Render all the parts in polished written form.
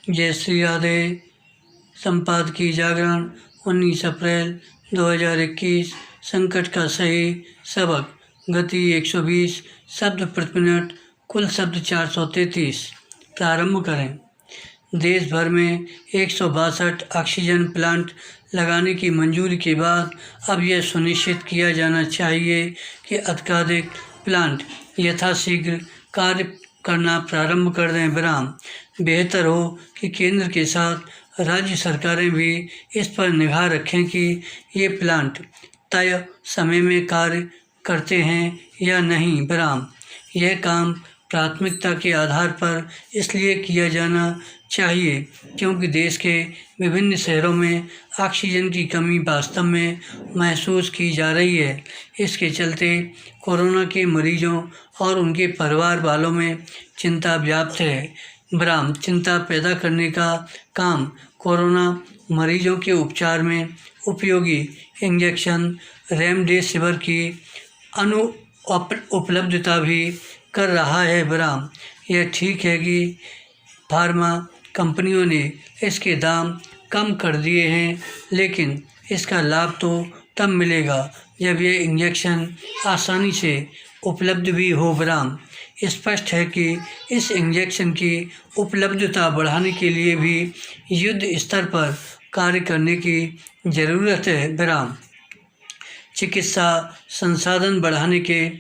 जयश्री राधे। संपादकीय जागरण 19 अप्रैल 2021। संकट का सही सबक। गति 120 शब्द प्रति मिनट। कुल शब्द 433। प्रारंभ करें। देश भर में 162 ऑक्सीजन प्लांट लगाने की मंजूरी के बाद अब यह सुनिश्चित किया जाना चाहिए कि अधिकाधिक प्लांट यथाशीघ्र कार्य करना प्रारंभ कर दें। विराम। बेहतर हो कि केंद्र के साथ राज्य सरकारें भी इस पर निगाह रखें कि ये प्लांट तय समय में कार्य करते हैं या नहीं। विराम। यह काम प्राथमिकता के आधार पर इसलिए किया जाना चाहिए क्योंकि देश के विभिन्न शहरों में ऑक्सीजन की कमी वास्तव में महसूस की जा रही है। इसके चलते कोरोना के मरीजों और उनके परिवार वालों में चिंता व्याप्त है। विराम। चिंता पैदा करने का काम कोरोना मरीजों के उपचार में उपयोगी इंजेक्शन रेमडेसिविर की उपलब्धता भी कर रहा है। विराम। यह ठीक है कि फार्मा कंपनियों ने इसके दाम कम कर दिए हैं, लेकिन इसका लाभ तो तब मिलेगा जब यह इंजेक्शन आसानी से उपलब्ध भी हो। विराम। स्पष्ट है कि इस इंजेक्शन की उपलब्धता बढ़ाने के लिए भी युद्ध स्तर पर कार्य करने की ज़रूरत है। विराम। चिकित्सा संसाधन बढ़ाने के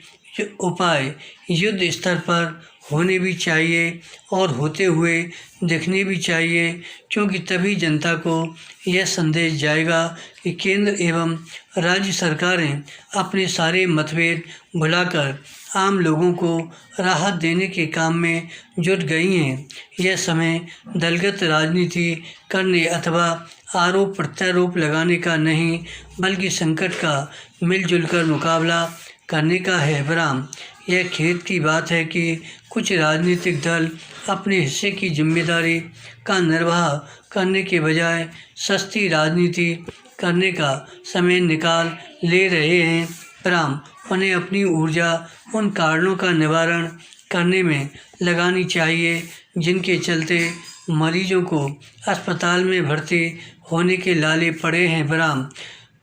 उपाय युद्ध स्तर पर होने भी चाहिए और होते हुए दिखने भी चाहिए, क्योंकि तभी जनता को यह संदेश जाएगा कि केंद्र एवं राज्य सरकारें अपने सारे मतभेद भुलाकर आम लोगों को राहत देने के काम में जुट गई हैं। यह समय दलगत राजनीति करने अथवा आरोप प्रत्यारोप लगाने का नहीं, बल्कि संकट का मिलजुल कर मुकाबला करने का है। विराम। यह खेद की बात है कि कुछ राजनीतिक दल अपने हिस्से की जिम्मेदारी का निर्वाह करने के बजाय सस्ती राजनीति करने का समय निकाल ले रहे हैं। विराम। उन्हें अपनी ऊर्जा उन कारणों का निवारण करने में लगानी चाहिए जिनके चलते मरीजों को अस्पताल में भर्ती होने के लाले पड़े हैं। विराम।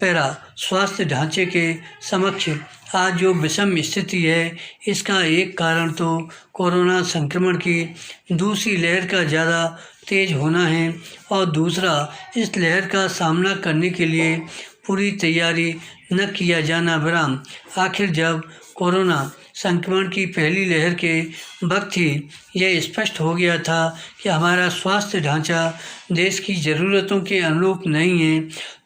पैरा। स्वास्थ्य ढांचे के समक्ष आज जो विषम स्थिति है, इसका एक कारण तो कोरोना संक्रमण की दूसरी लहर का ज़्यादा तेज होना है और दूसरा इस लहर का सामना करने के लिए पूरी तैयारी न किया जाना। विराम। आखिर जब कोरोना संक्रमण की पहली लहर के वक्त ही यह स्पष्ट हो गया था कि हमारा स्वास्थ्य ढांचा देश की ज़रूरतों के अनुरूप नहीं है,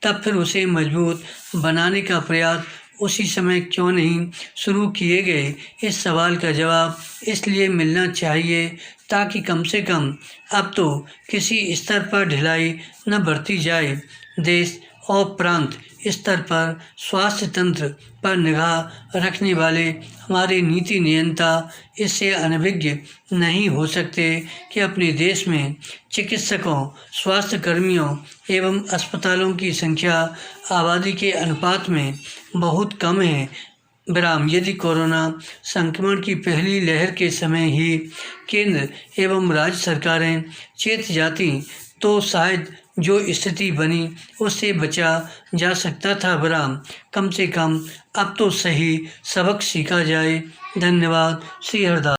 तब फिर उसे मजबूत बनाने का प्रयास उसी समय क्यों नहीं शुरू किए गए? इस सवाल का जवाब इसलिए मिलना चाहिए ताकि कम से कम अब तो किसी स्तर पर ढिलाई न बरती जाए। देश और प्रांत स्तर पर स्वास्थ्य तंत्र पर निगाह रखने वाले हमारे नीति नियंता इससे अनभिज्ञ नहीं हो सकते कि अपने देश में चिकित्सकों, स्वास्थ्य कर्मियों एवं अस्पतालों की संख्या आबादी के अनुपात में बहुत कम है। विराम। यदि कोरोना संक्रमण की पहली लहर के समय ही केंद्र एवं राज्य सरकारें चेत जाती तो शायद जो स्थिति बनी उससे बचा जा सकता था। विराम। कम से कम अब तो सही सबक सीखा जाए। धन्यवाद। श्री हरदास।